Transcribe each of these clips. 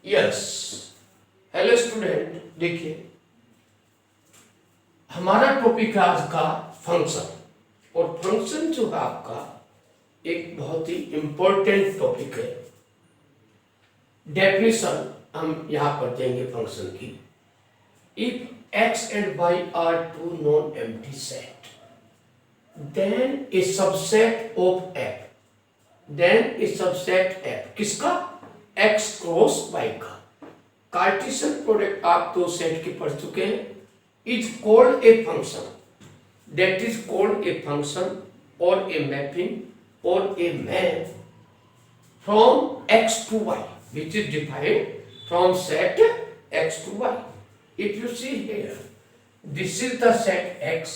Yes. Hello student, देखिए हमारा topic है आज का फंक्शन। और फंक्शन जो है आपका एक बहुत ही इंपॉर्टेंट टॉपिक है। डेफिनेशन हम यहां पर देंगे फंक्शन की। If X and Y are two non empty set, then A subset of F, then A subset F किसका? एक्स क्रॉस वाई का। कार्टेशियन प्रोडक्ट आप दो सेट के पढ़ चुके हैं। Is called a function, that is called a function or a mapping or a map from x to y, which is defined from set x to y. If you see here, this is the set x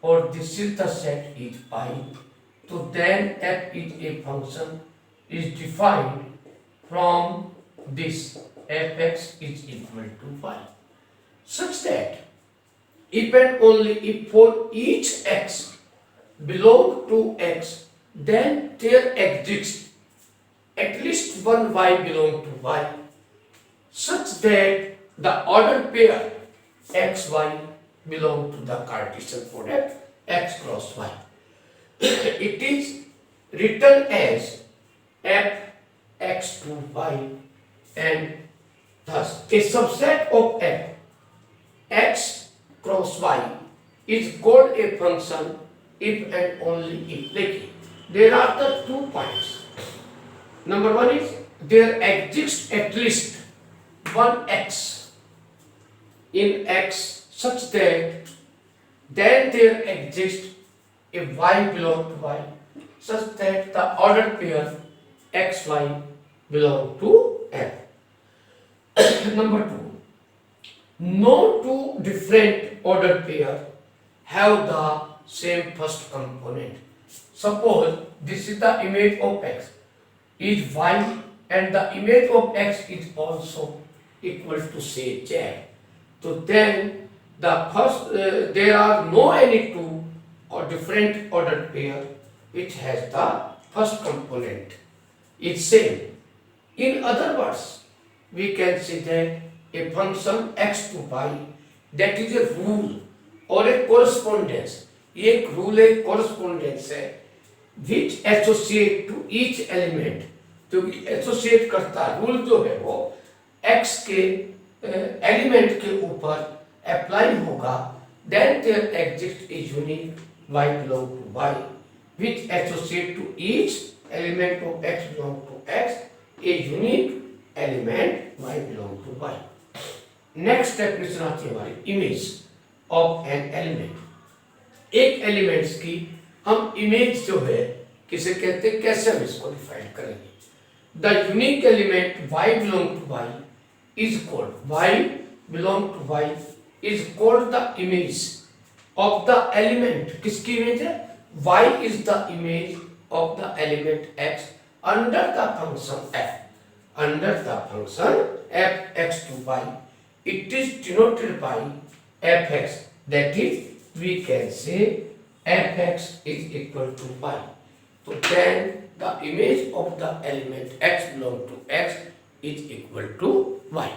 or this is the set is y, so then f is a function is defined from this fx is equal to y, such that if and only if for each x belong to x, then there exists at least one y belong to y, such that the order pair xy belong to the Cartesian product x cross y. It is written as f x to y, and thus a subset of f x cross y is called a function if and only if. देखिए there are the 2 points. Number one is there exists at least one x in x such that then there exists a y belong to y, such that the order pair xy belong to f. Number two, no two different order pair have the same first component. Suppose this is the image of x is y and the image of x is also equal to say z. So then the first there are no any two or different order pair which has the first component is same. In other words, we can say that a function x to y, that is a rule or a correspondence. ये एक rule है, correspondence है, which associate to each element, जो कि associate करता rule जो है वो x के एलिमेंट के ऊपर अप्लाई होगा. Then there exists a unique y belong to y, which associate to each element of x belong to x, a unique element y belong to y. Next definition आती है हमारी image of an element. एक elements की हम image जो है किसे कहते हैं, कैसे हम इसको डिफाइन करेंगे? The unique element y belong to y is called y belong to y is called the image of the element. किसकी इमेज है? y is the image of the element x under the function f. Under the function f x to y, it is denoted by fx, that is we can say fx is equal to y. So then the image of the element x belong to x is equal to y.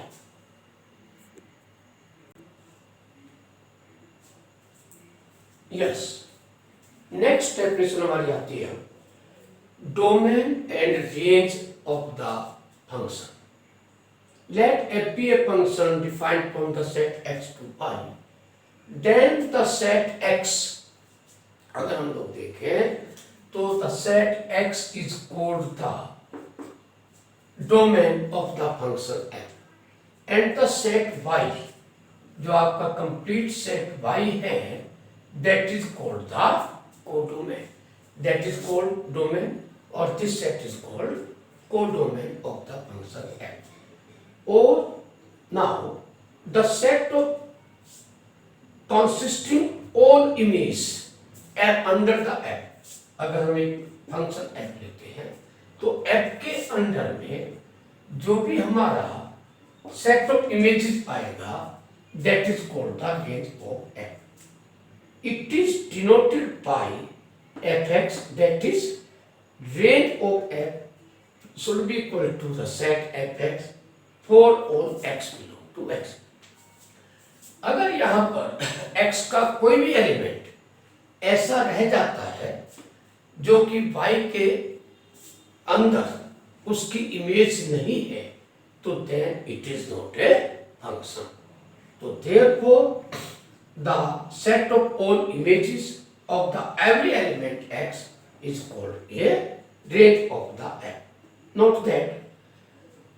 Yes. Next definition हमारी आती है domain and range of the function. Let f be a function defined from the set x to y, then the set x, अगर हम लोग देखें तो the set x is called the domain of the function f, and the set y, जो आपका complete set y है, that is called the codomain. That is called domain, or this set is called codomain of the function f. Or now the set of consisting all images are under the f. अगर हम एक function f लेते हैं तो f के अंदर में जो भी हमारा सेट ऑफ इमेजेस आएगा that is called the range of f. It is denoted by fx, that is range of f should be equal to the set fx for all x belong to x। अगर यहां पर x का कोई भी element ऐसा रह जाता है जो कि y के अंदर उसकी इमेज नहीं है, तो then it is not a function. तो therefore the set of all images of the every element x is called a range of the f. Note that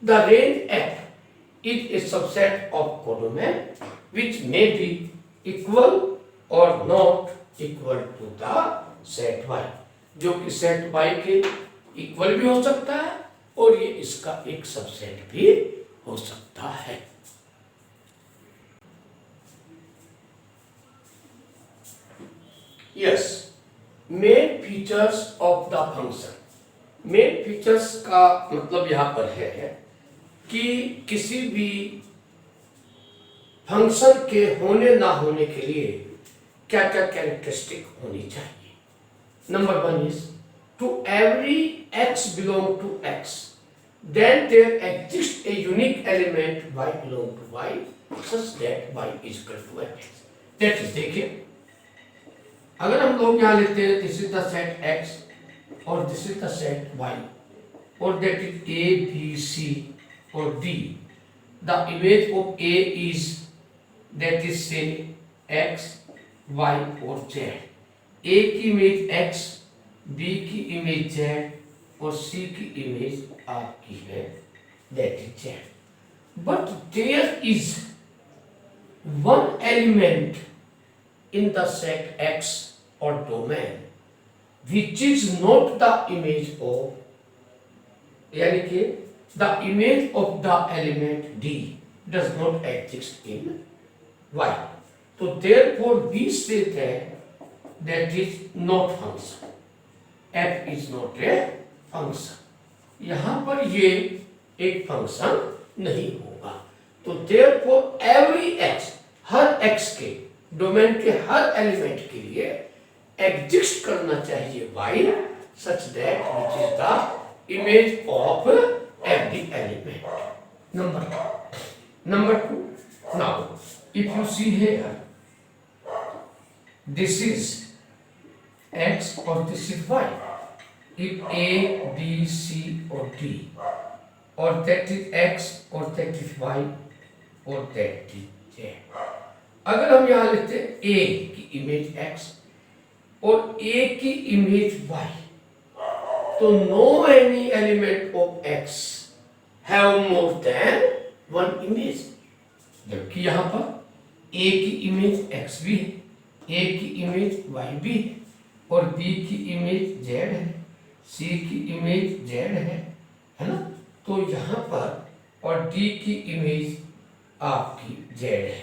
the range f is a subset of codomain which may be equal or not equal to the set y, जो कि set y के equal भी हो सकता है और ये इसका एक सबसेट भी हो सकता है। Yes, main features of the function. Main features का मतलब यहां पर है कि किसी भी फंक्शन के होने ना होने के लिए क्या क्या कैरेक्टरिस्टिक होनी चाहिए। Number one is to every x belong to x then there exist a unique element y belong to y such that y is equal to x। That is, देखिए अगर हम लोग यहाँ लेते हैं this is the set x और this is the set y और that is a b c और d, the image of a is that is say x y और z। a की इमेज x, b की image z और c की image आपकी है that is z। But there is one element in the set x or domain which is not the image of, यानी कि the image of the element d does not exist in y, तो therefore we say that is not function, f is not a function। यहां पर ये एक function नहीं होगा। तो therefore every x, हर x के डोमेन के हर एलिमेंट के लिए एग्जिस्ट करना चाहिए y such that which is the image of every element. Number two, now if you see here this is x or this is y, if a b c or d or that is x or that is y or that is z, अगर हम यहां लेते हैं a की image x और a की image y, तो no any element of x have more than one image. जबकि यहां पर a की इमेज x भी है, a की इमेज y भी है और b की इमेज z है, c की इमेज z है ना। तो यहां पर और d की इमेज आपकी z है,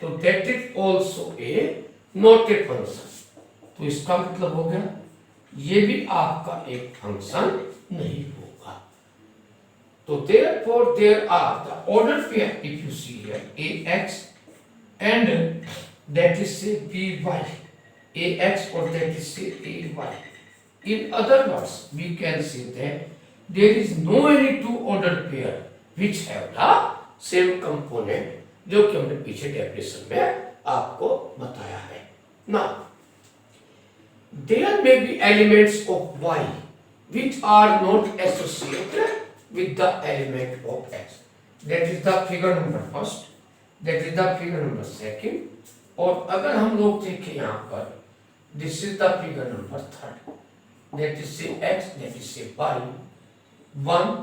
तो that is also a not a function. तो इसका मतलब हो गया ये भी आपका एक फंक्शन नहीं होगा। तो therefore there are the ordered pair if you see here ax and that is say by, ax or that is say ay। In other words we can say that there is no any two ordered pair which have the same component, जो कि हमने पीछे definition में आपको बताया है। Now there may be elements of y which are not associated with the element of x, that is the figure number first, that is the figure number second, और अगर हम लोग देखें यहाँ पर this is the figure number third, that is say x, that is say y, 1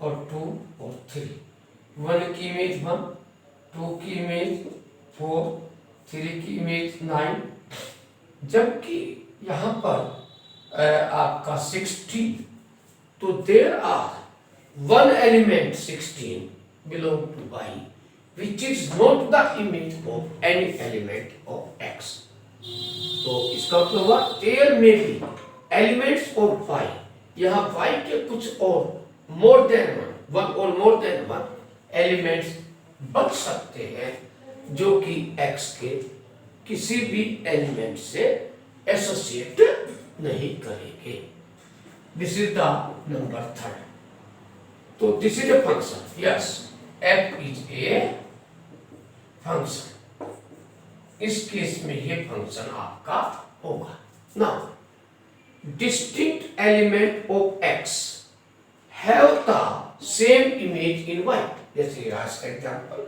और 2 और 3, 1 की इमेज 1, 2 की इमेज 4, 3 की इमेज 9, जबकि यहाँ पर आपका 16, तो there are one element 16 belong to y which is not the image of any element of x। तो इसका मतलब हुआ देयर में भी एलिमेंट्स ऑफ y, यहाँ y के कुछ और मोर देन वन और मोर देन वन एलिमेंट्स बच सकते हैं जो कि x के किसी भी एलिमेंट से एसोसिएट नहीं करेंगे। This is the number third. तो this is a function, yes f is a function, इस केस में ये फंक्शन आपका होगा। Now distinct element of x have the same image in y, जैसे आज का example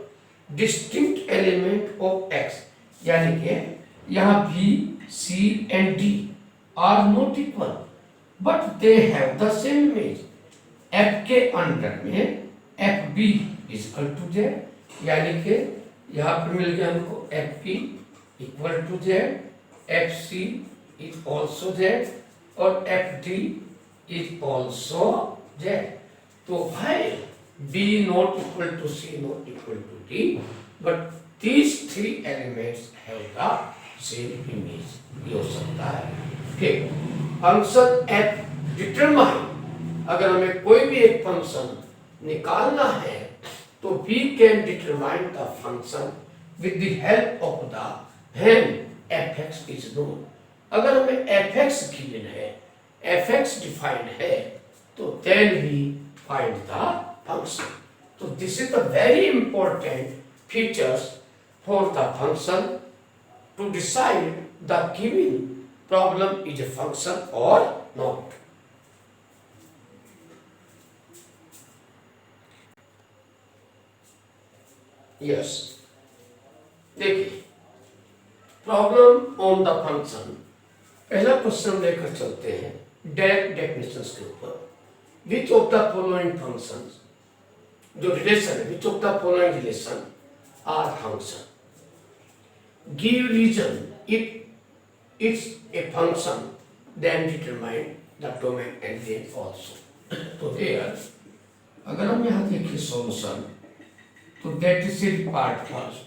distinct element of x, यानी कि यहाँ b c and d are not equal but they have the same image. f के under में F B is equal to Z, यानी कि यहाँ पर मिल गया हमको F B equal to Z, F C is also Z और F D is also Z. तो भाई B not equal to C not equal to D, but these three elements have the same image, ये हो सकता है। ठीक, function f determine, अगर हमें कोई भी एक फंक्शन निकालना है तो we can determine the function with the help of the when fx is known। अगर हमें fx given है, fx defined है, तो then we find the function। तो this is the very important features for the function to decide the given problem is a function or not। Yes, देखिए problem on the function, पहला question लेकर चलते हैं direct definitions के ऊपर। Which of the following functions, जो relation है, which of the following relation are function, give reason if it's a function then determine the domain and range also. तो here अगर हम यहाँ देखिए सॉल्यूशन, तो दैट इज पार्ट फर्स्ट।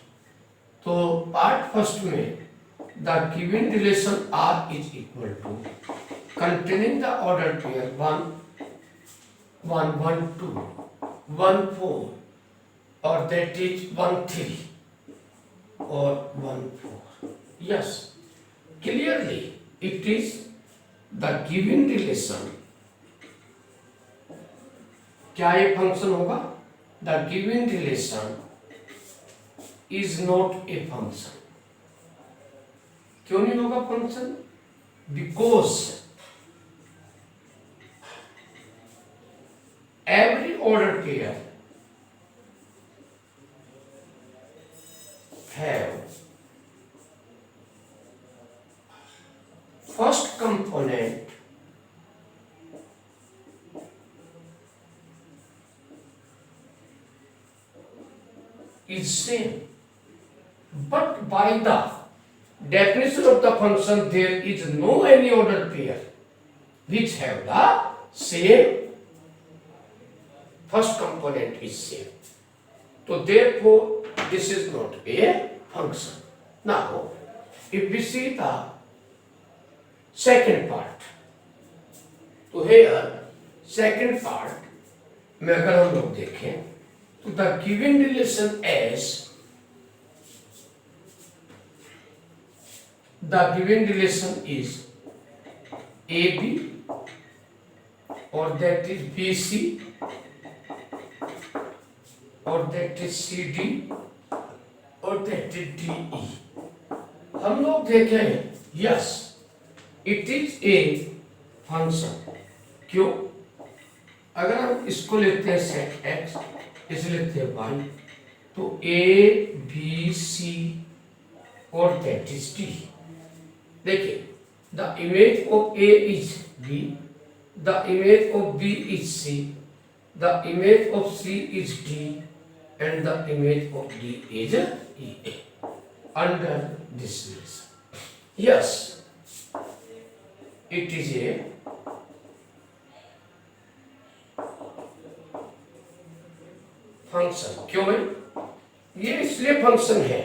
तो part first में the given relation R is equal to containing the order pair 1 1 1 2 1 4 और that is 1 3 और 1 4। Yes, clearly it is the given relation. क्या ये फंक्शन होगा? The given relation is not a function। क्यों नहीं होगा function? Because every ordered pair have first component is same, but by the definition of the function there is no any ordered pair which have the same first component is same, so therefore this is not a function। Now if we see the second part, तो here second part में अगर हम लोग देखें तो the given relation as the given relation is AB or that is BC or that is CD or that is DE। हम लोग देखें, yes it is a function। क्यों? अगर हम इसको लेते हैं सेट x, इसे लेते हैं y, तो a b c और दैट इज d। देखिए the image of a is b, the image of b is c, the image of c is d and the image of d is e under this relation. Yes, it is a function. क्यों है ये? इसलिए function है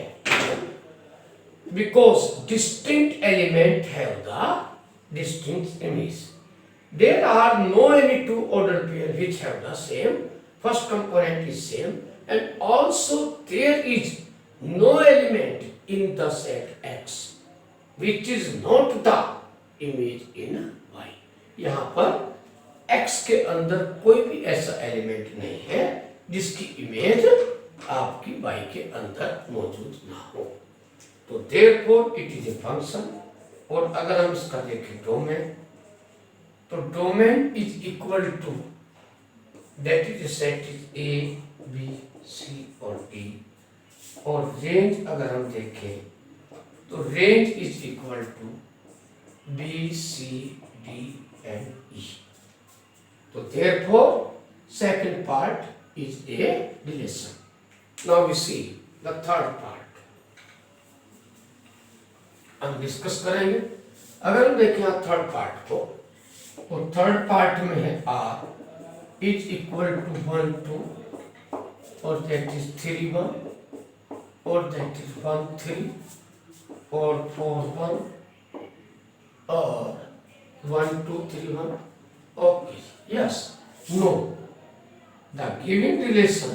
because distinct element have the distinct image. There are no any two order pair which have the same first component is same and also there is no element in the set x which is not the image in y। यहां पर x के अंदर कोई भी ऐसा element नहीं है जिसकी इमेज आपकी y के अंदर मौजूद ना हो। तो therefore it is a function. और अगर हम इसका देखें डोमेन, तो domain is equal to that is set is A B C और डी। और रेंज अगर हम देखें तो range is equal to B C D and E. तो therefore second part is a relation. Now we see the third part, हम discuss करेंगे। अगर हम देखें थर्ड पार्ट को, तो थर्ड पार्ट में है आर इज इक्वल टू 1 2 और दैट इज 3 1 और दैट इज 1 3 और 4 1 और 1 2 3 1। Okay, yes, no, the given relation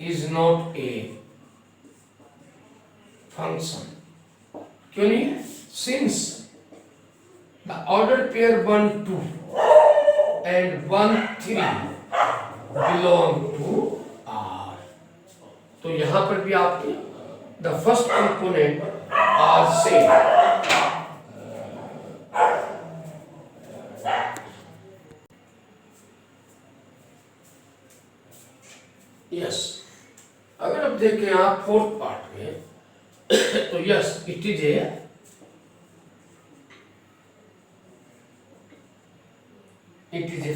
is not a function। क्यों नहीं है? Since the ordered pair 1 2 and 1 3 belong to R, तो यहां पर भी आपके the first component are same। Yes, अगर आप देखें आप फोर्थ पार्ट में, तो yes it is a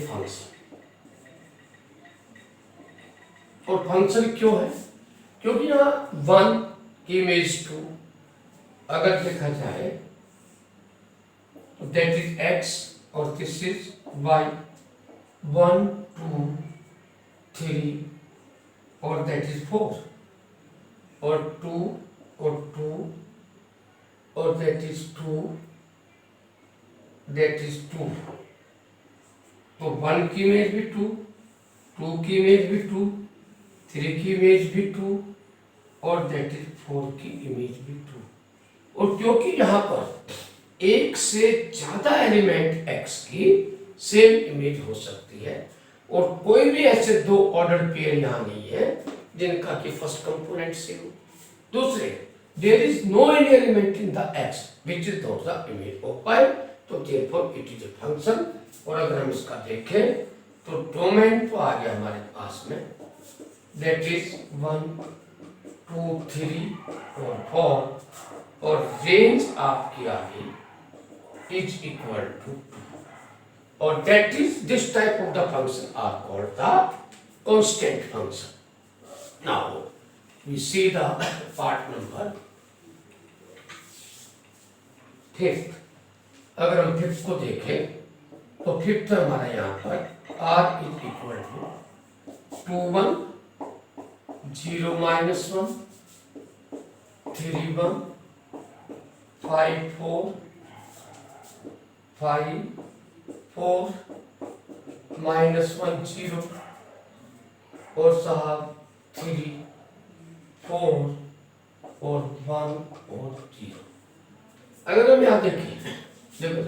function. और फंक्शन क्यों है? क्योंकि यहाँ 1 की इमेज 2 अगर देखा जाए तो दैट इज x और दिस इज y। 1 2 3 और दैट इज 4 और 2 और 2 और दैट इज 2 दैट इज 2। तो 1 की इमेज भी 2, 2 की इमेज भी 2, 3 की इमेज भी 2 और दैट इज 4 की इमेज भी 2। और क्योंकि यहाँ पर एक से ज्यादा एलिमेंट x की सेम इमेज हो सकती है और कोई भी ऐसे दो ऑर्डर पेयर यहाँ नहीं है जिनका कि फर्स्ट कंपोनेंट सेम हो। दूसरे, there is no any element in the x which is not the image of y, तो therefore it is a function. और अगर हम इसका देखें तो डोमेन तो आ गया हमारे पास में, दैट इज 1 2 3 और 4 और रेंज आपकी आ गई इज इक्वल टू 2 और that is this type of the function are called the constant function। Now we see the part number 5th। अगर हम 5th को देखें तो 5th हमारा यहाँ पर r is equal to 2 1 0 minus 1 3 1 5 4 5 4 minus 1 0 और साहब 3 4 और 1 और 0। अगर हम यहाँ देखें, देखो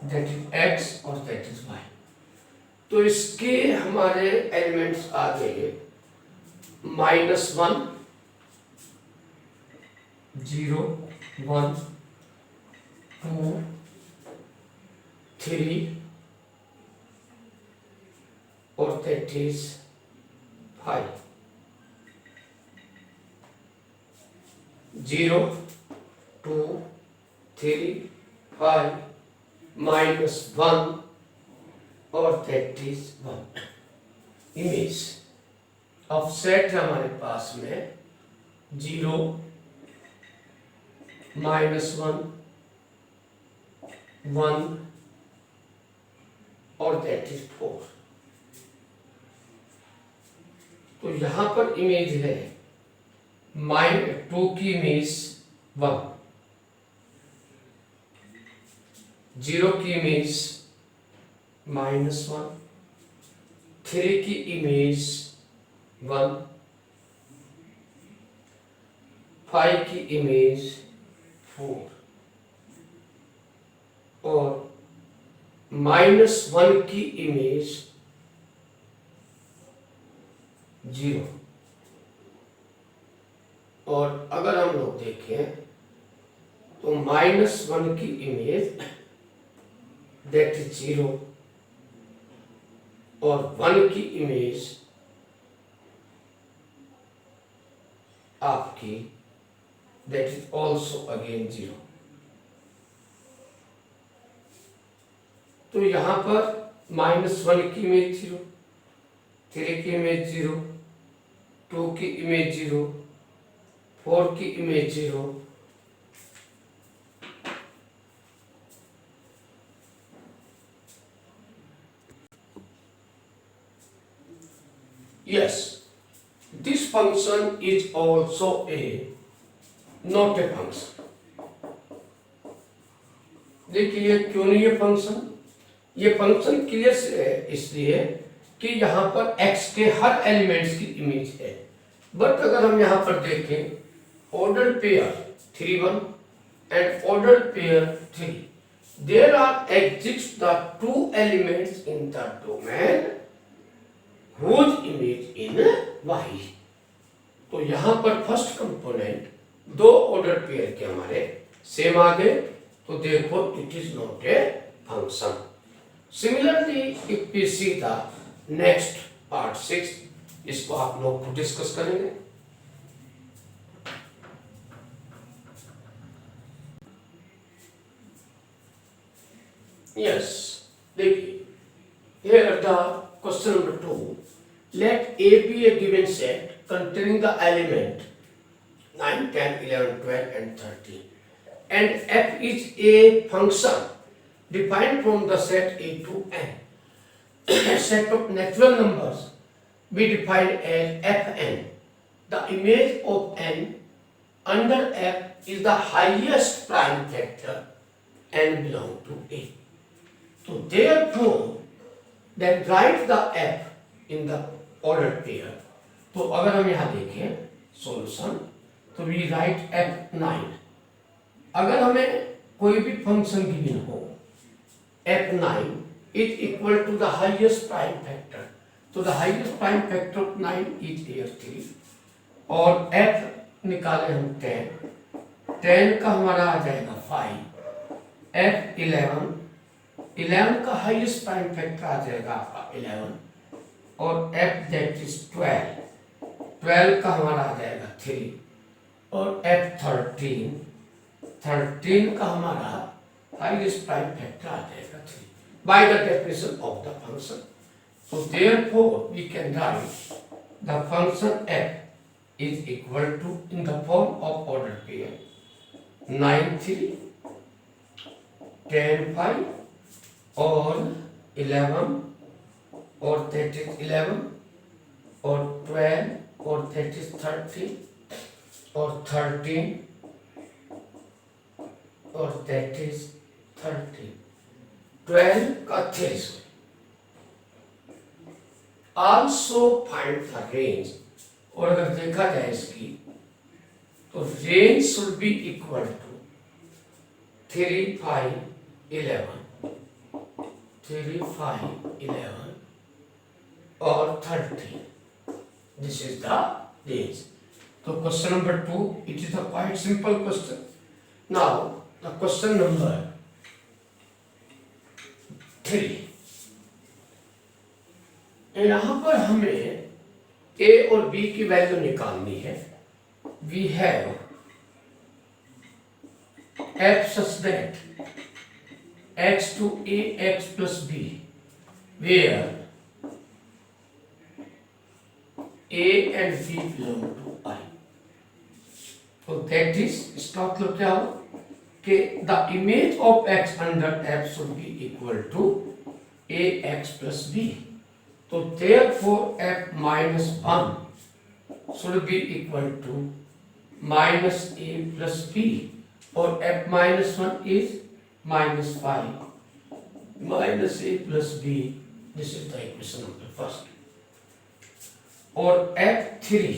दैट इज x और दैट इज y, तो इसके हमारे एलिमेंट्स आ गए -1 0 1 2 3 और दैट इज 5 0 2 3 5 -1 और दैट इज 1। इमेज ऑफसेट हमारे पास में 0 -1 1 और दैट इज 4। तो यहां पर इमेज है -2 की इमेज 1, 0 की इमेज -1, 3 की इमेज 1, फाइव की इमेज 4 और -1 की इमेज 0। और अगर हम लोग देखें तो -1 की इमेज दैट इज 0 और 1 की इमेज आपकी दैट इज ऑल्सो अगेन 0। तो यहां पर -1 की इमेज 0, 3 की इमेज 0, 2 की इमेज 0, 4 की image 0, yes, this function is also a not a function। देखिए क्यों नहीं ये फंक्शन, ये फंक्शन क्लियर है इसलिए कि यहाँ पर x के हर एलिमेंट्स की इमेज है। बट अगर हम यहाँ पर देखें order pair 3 1 and order pair 3, there are exist the 2 elements in the domain whose image in y। तो यहाँ पर फर्स्ट कंपोनेंट 2 ऑर्डर पेयर के हमारे सेम आ गए, तो therefore it is not a function। Similarly, if we see the next part 6, इसको आप लोग को डिस्कस करेंगे। Yes, देखिए here the question number 2, let A be a given set containing the element 9 10 11 12 and 13 and f is a function defined from the set A to n। set of natural numbers we define as fn। the image of n under f is the highest prime factor n belong to A। so therefore then write the f in the ordered pair। तो अगर हम यहाँ देखें solution तो we write f9। अगर हमें कोई भी फंक्शन गिवन हो f9 is equal to the highest prime factor, तो the highest prime factor of 9 is here 3 और f निकाले हम 10, 10 का हमारा आ जाएगा 5, f11, 11 का हाईएस्ट प्राइम फैक्टर आ जाएगा आपका 11 और f दैट इज 12, 12 का हमारा आ जाएगा 3 और f13, 13 का हमारा हाईएस्ट प्राइम फैक्टर आ जाएगा 3 by the definition of the function। so therefore we can write the function f is equal to in the form of ordered pair 9 3 10 5 और 11 और that is 11 और 12 और that is 13 और 13 और that is 13, 12 का 3 also find the range। और अगर देखा जाए इसकी तो range should be equal to 3 5 11, 3 5 11 और 13, this is the range। तो question number 2, it is a quite simple question। now the question number 3, यहाँ पर हमें a और b की वैल्यू निकालनी है। we have f such that x to a x plus b where a and b belong to I। so that is इसका मतलब क्या हो कि the image of x under f should be equal to a x plus b। तो therefore f minus 1 should be equal to minus a plus b और f minus 1 is minus 5 minus a plus b। this is the equation number first। और f3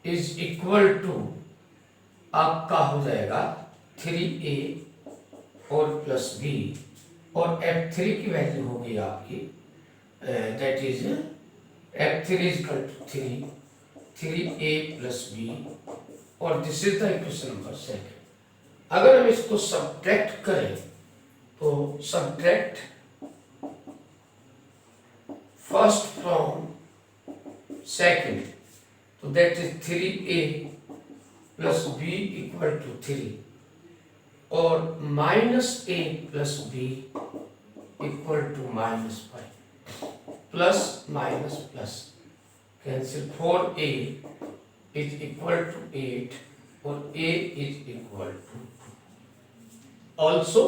is equal to आपका हो जाएगा 3a और plus b, और f3 की value होगी आपकी that is f3 is equal to 3a plus b, और this is the equation number second. अगर हम इसको सब्ट्रैक्ट करें तो सब्ट्रैक्ट फर्स्ट फ्रॉम सेकंड, तो that is 3a plus b equal to 3, और minus a plus b equal to -5, plus minus plus cancel, 4a is equal to 8 और a is equal to 2, also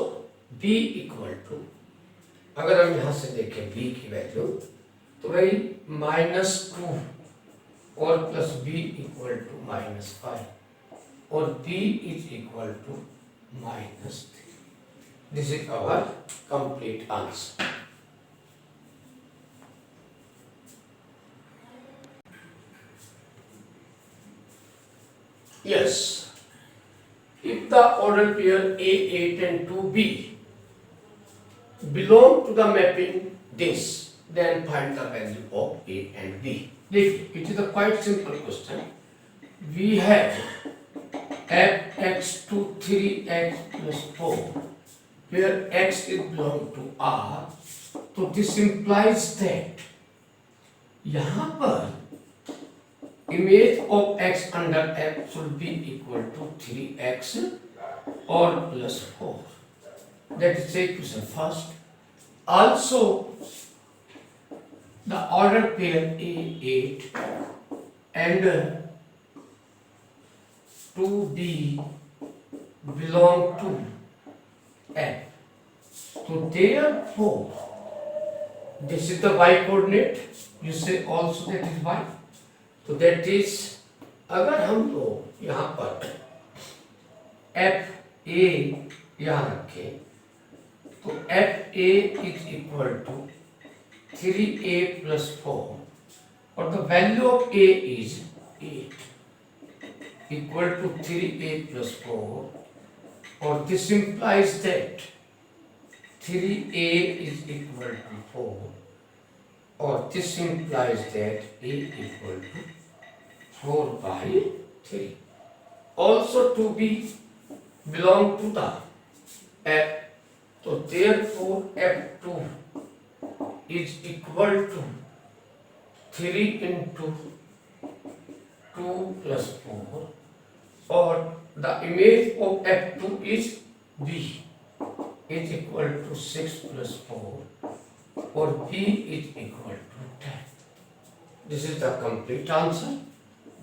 b equal to, अगर हम यहां से देखें b की value तो भाई -2 और प्लस b इक्वल टू -5, और b is equal to -3। This is our complete answer. Yes, if the order pair A8 and 2B belong to the mapping this, then find the value of A and B. देखिए, it is a quite simple question. We have fx to 3x plus 4, where x is belong to R. तो this implies that यहाँ पर image of x under f should be equal to 3x or plus 4. That is equation first. Also, the order pair A8 and 2B belong to f. So therefore, this is the y coordinate. You say also that is y. तो that is, अगर हम लोग यहाँ पर F A यहाँ रखें तो F A is equal to 3a plus 4, और the value of a is 8 equal to 3a plus 4, और this implies that 3a is equal to 4, और this implies that A equal to 4 by 3. Also 2B belong to the F, so therefore F2 is equal to 3 into 2 plus 4, or the image of F2 is B is equal to 6 plus 4, or B is equal to 10. This is the complete answer.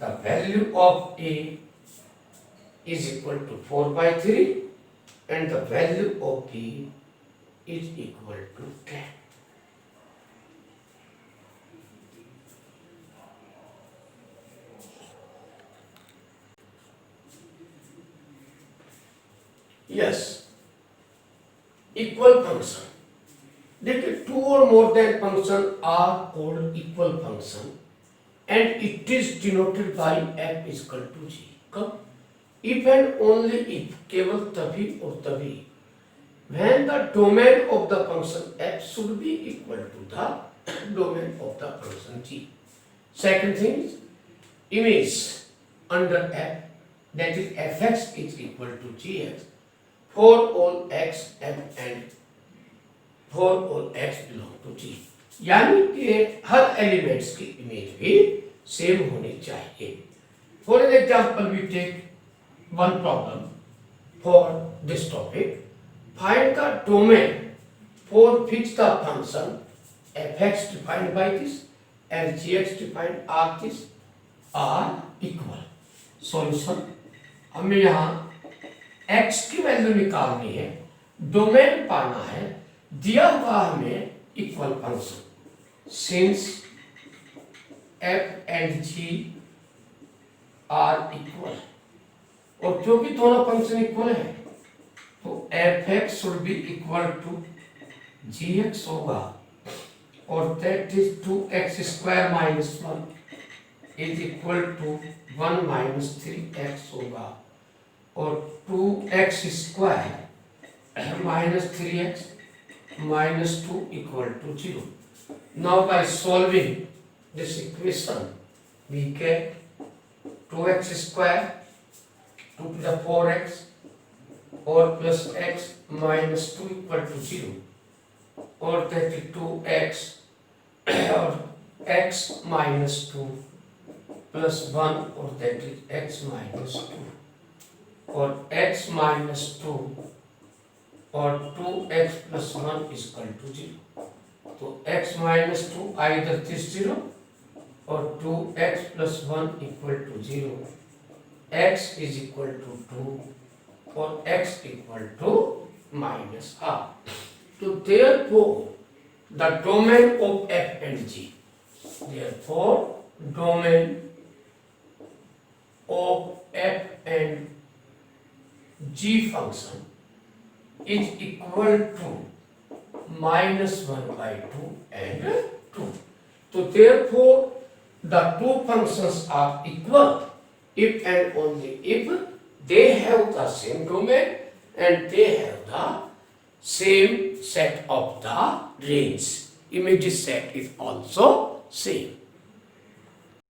The value of A is equal to 4 by 3, and the value of B is equal to 10. Yes, equal function. देखिए, two और more than function are called equal function, and it is denoted by F equal to G. कब? If and only if, केवल तभी और तभी, when the domain of the function F should be equal to the domain of the function G. Second thing is image under F, that is F X is equal to G X for all X F and for all x belong to G. यानी कि हर elements की इमेज भी same होनी चाहिए। For an example we take one problem for this topic, find the domain for fix the function F X defined by this and G X defined are this are equal. Solution, हमें यहाँ x की value निकालनी है, domain पाना है, दिया हुआ हमें equal function, since F and G are equal, और क्योंकि दोनों फंक्शन इक्वल है तो F X should be equal to G X होगा, और that is 2x square -1 is equal to 1 - 3x होगा, or 2x square minus 3x minus 2 equal to 0. Now by solving this equation, we get 2x square 2 to the 4x or plus x minus 2 equal to 0, or that is 2x or x minus 2 plus 1, or that is x minus 2, or x minus 2 or 2x plus 1 is equal to 0. So x minus 2 either this 0 or 2x plus 1 equal to 0. X is equal to 2 or x equal to minus r. So therefore the domain of f and g. Therefore domain of f and g function is equal to minus 1 by 2 and 2. So therefore the two functions are equal if and only if they have the same domain and they have the same set of the range. Immediate set is also same.